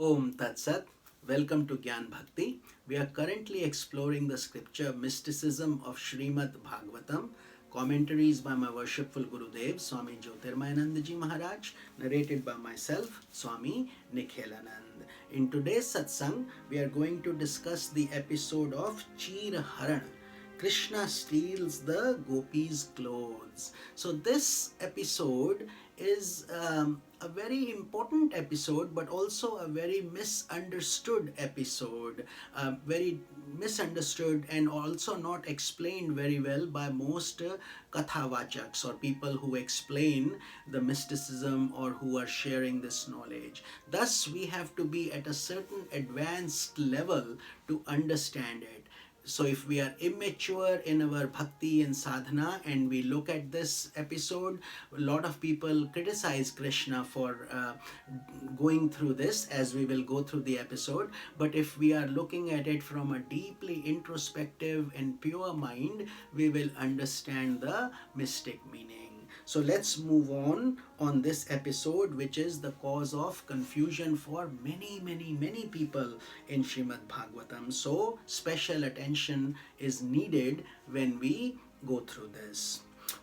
Om Tat Sat. Welcome to Gyan Bhakti. We are currently exploring the scripture Mysticism of Srimad Bhagavatam, commentaries by my worshipful Gurudev, Swami Jyotirmayananda ji Maharaj, narrated by myself, Swami Nikhilanand. In today's satsang, we are going to discuss the episode of Cheer Haran. Krishna steals the Gopis' clothes. So, this episode is a very important episode, but also a very misunderstood episode. Very misunderstood and also not explained very well by most kathavachaks or people who explain the mysticism or who are sharing this knowledge. Thus, we have to be at a certain advanced level to understand it. So if we are immature in our bhakti and sadhana and we look at this episode, a lot of people criticize Krishna for going through this, as we will go through the episode. But if we are looking at it from a deeply introspective and pure mind, we will understand the mystic meaning. So let's move on this episode, which is the cause of confusion for many people in Srimad Bhagavatam. So special attention is needed when we go through this.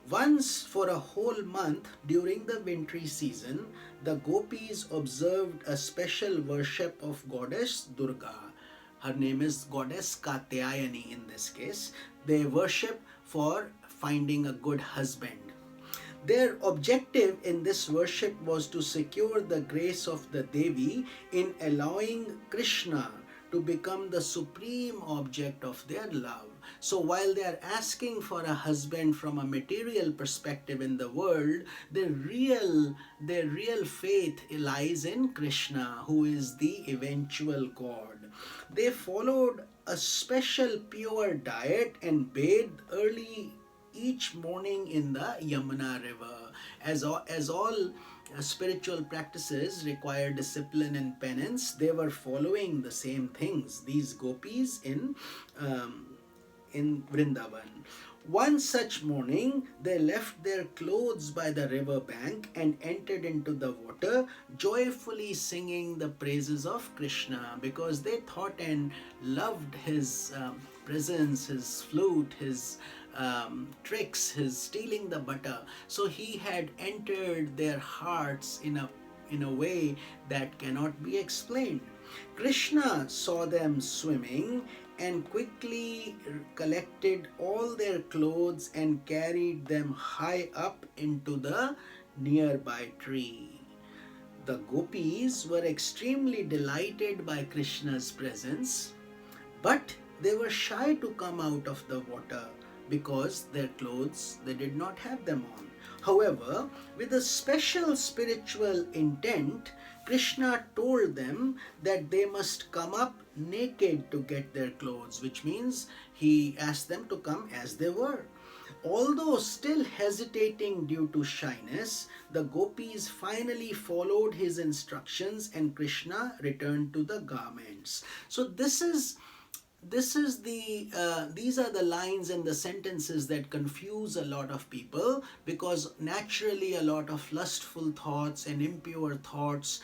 Once for a whole month during the wintry season, the gopis observed a special worship of goddess Durga. Her name is goddess Katyayani in this case. They worship for finding a good husband. Their objective in this worship was to secure the grace of the Devi in allowing Krishna to become the supreme object of their love. So while they are asking for a husband from a material perspective in the world, their real faith lies in Krishna, who is the eventual God. They followed a special pure diet and bathed early each morning in the Yamuna river. As all spiritual practices require discipline and penance, they were following the same things, these gopis in Vrindavan. One such morning, they left their clothes by the river bank and entered into the water, joyfully singing the praises of Krishna, because they thought and loved his presence, his flute, his tricks, his stealing the butter. So he had entered their hearts in a way that cannot be explained. Krishna saw them swimming and quickly collected all their clothes and carried them high up into the nearby tree. The gopis were extremely delighted by Krishna's presence, but they were shy to come out of the water because their clothes, they did not have them on. However, with a special spiritual intent, Krishna told them that they must come up naked to get their clothes, which means he asked them to come as they were. Although still hesitating due to shyness, the gopis finally followed his instructions and Krishna returned to the garments. So these are the lines and the sentences that confuse a lot of people, because naturally a lot of lustful thoughts and impure thoughts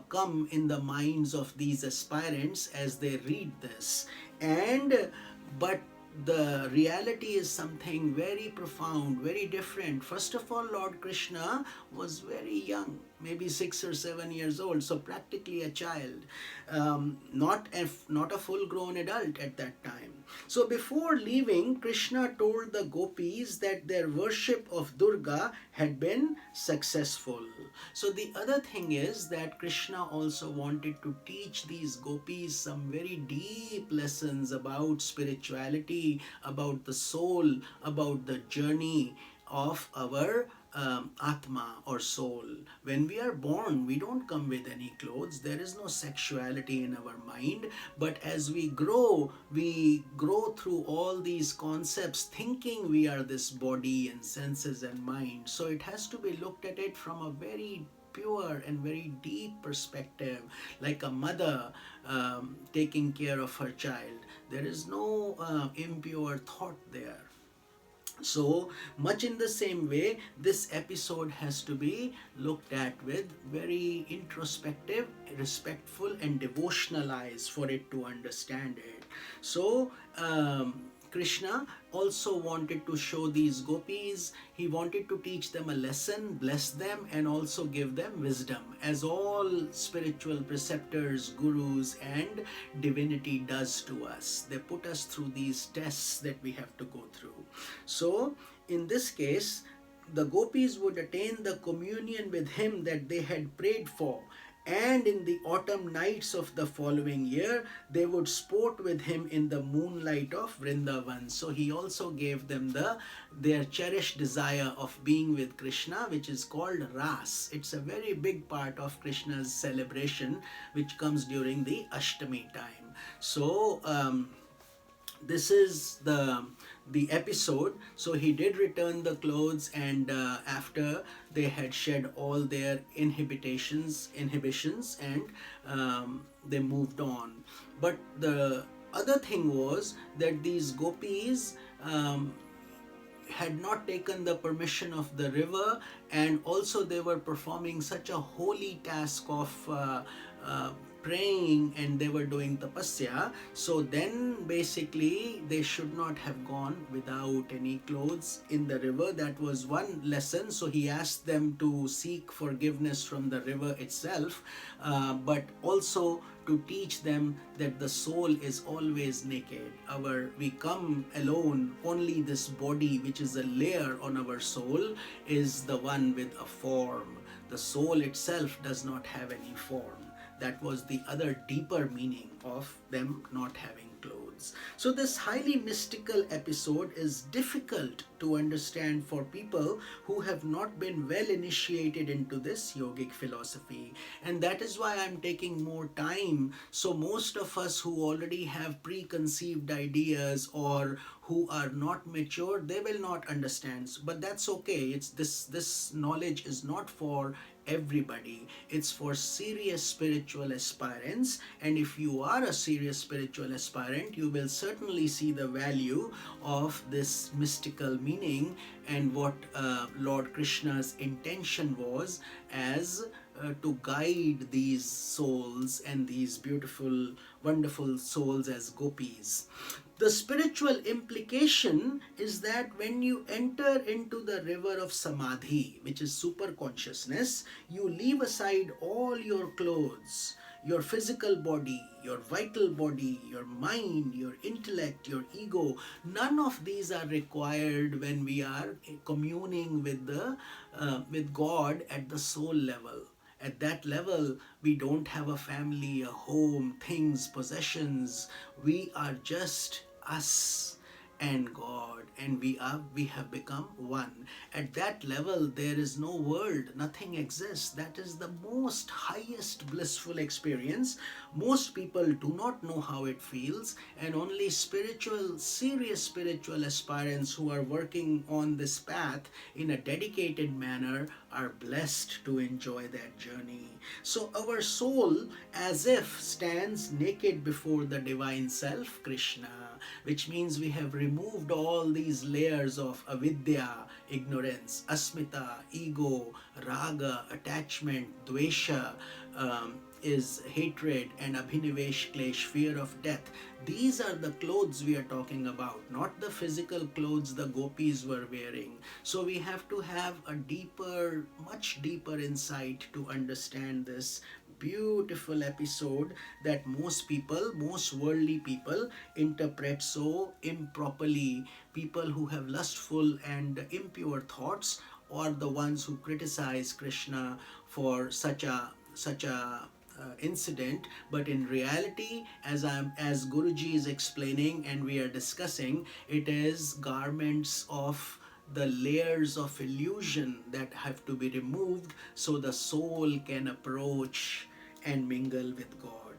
come in the minds of these aspirants as they read this. But the reality is something very profound, very different. First of all, Lord Krishna was very young, maybe 6 or 7 years old, so practically a child, not a full-grown adult at that time. So before leaving, Krishna told the gopis that their worship of Durga had been successful. So the other thing is that Krishna also wanted to teach these gopis some very deep lessons about spirituality, about the soul, about the journey of our Atma or soul. When we are born, we don't come with any clothes. There is no sexuality in our mind. But as we grow through all these concepts thinking we are this body and senses and mind. So it has to be looked at it from a very pure and very deep perspective, like a mother taking care of her child. There is no impure thought there. So much in the same way, this episode has to be looked at with very introspective, respectful, and devotional eyes for it to understand it. So, Krishna also wanted to show these gopis, he wanted to teach them a lesson, bless them, and also give them wisdom, as all spiritual preceptors, gurus, and divinity does to us. They put us through these tests that we have to go through. So, in this case, the gopis would attain the communion with him that they had prayed for, and in the autumn nights of the following year they would sport with him in the moonlight of Vrindavan. So he also gave them their cherished desire of being with Krishna, which is called Ras. It's a very big part of Krishna's celebration, which comes during the Ashtami time. So this is the episode. So he did return the clothes, and after they had shed all their inhibitions, and they moved on. But the other thing was that these gopis had not taken the permission of the river, and also they were performing such a holy task of praying, and they were doing tapasya. So then basically they should not have gone without any clothes in the river. That was one lesson. So he asked them to seek forgiveness from the river itself, but also to teach them that the soul is always naked. We come alone, only this body, which is a layer on our soul, is the one with a form. The soul itself does not have any form. That was the other deeper meaning of them not having clothes. So this highly mystical episode is difficult to understand for people who have not been well initiated into this yogic philosophy, and that is why I'm taking more time. So most of us who already have preconceived ideas or who are not mature, they will not understand, but that's okay. It's this knowledge is not for everybody. It's for serious spiritual aspirants, and if you are a serious spiritual aspirant, you will certainly see the value of this mystical meaning and what Lord Krishna's intention was as to guide these souls and these beautiful, wonderful souls as gopis. The spiritual implication is that when you enter into the river of samadhi, which is super consciousness, you leave aside all your clothes, your physical body, your vital body, your mind, your intellect, your ego. None of these are required when we are communing with God at the soul level. At that level, we don't have a family, a home, things, possessions. We are just us and God, and we have become one. At that level, there is no world, nothing exists. That is the most highest blissful experience. Most people do not know how it feels, and only serious spiritual aspirants who are working on this path in a dedicated manner are blessed to enjoy that journey. So our soul as if stands naked before the divine self, Krishna, which means we have removed all these layers of avidya, ignorance, asmita, ego, raga, attachment, dvesha, is hatred, and abhinivesh klesh, fear of death. These are the clothes we are talking about, not the physical clothes the gopis were wearing. So we have to have a deeper, much deeper insight to understand this beautiful episode that most people, most worldly people, interpret so improperly. People who have lustful and impure thoughts, or the ones who criticize Krishna for such a incident. But in reality, as Guruji is explaining and we are discussing, it is garments of the layers of illusion that have to be removed so the soul can approach and mingle with God.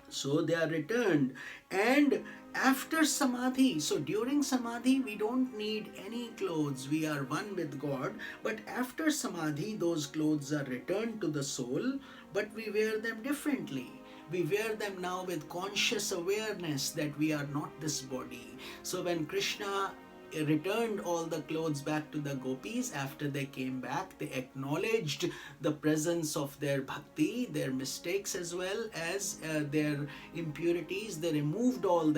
So they are returned, and after samadhi, so during samadhi we don't need any clothes, we are one with God. But after samadhi, those clothes are returned to the soul, but we wear them differently. We wear them now with conscious awareness that we are not this body. So when Krishna returned all the clothes back to the gopis. After they came back, they acknowledged the presence of their bhakti, their mistakes, as well as their impurities. They removed all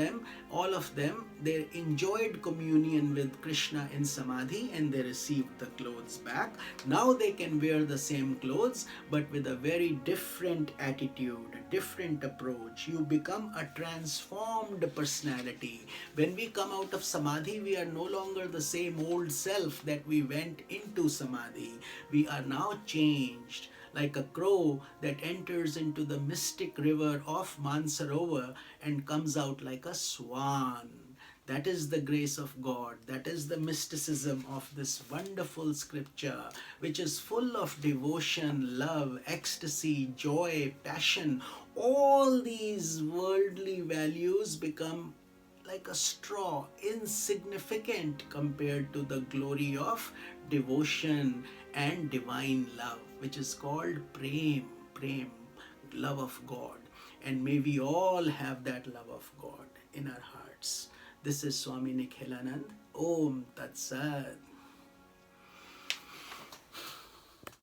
of them. They enjoyed communion with Krishna in samadhi, and they received the clothes back. Now they can wear the same clothes, but with a very different attitude, a different approach. You become a transformed personality. When we come out of samadhi, we are no longer the same old self that we went into samadhi. We are now changed, like a crow that enters into the mystic river of Mansarovar and comes out like a swan. That is the grace of God. That is the mysticism of this wonderful scripture, which is full of devotion, love, ecstasy, joy, passion. All these worldly values become like a straw, insignificant compared to the glory of devotion and divine love, which is called prem, love of God. And may we all have that love of God in our hearts. This is Swami Nikhilanand. Om Tat Sat.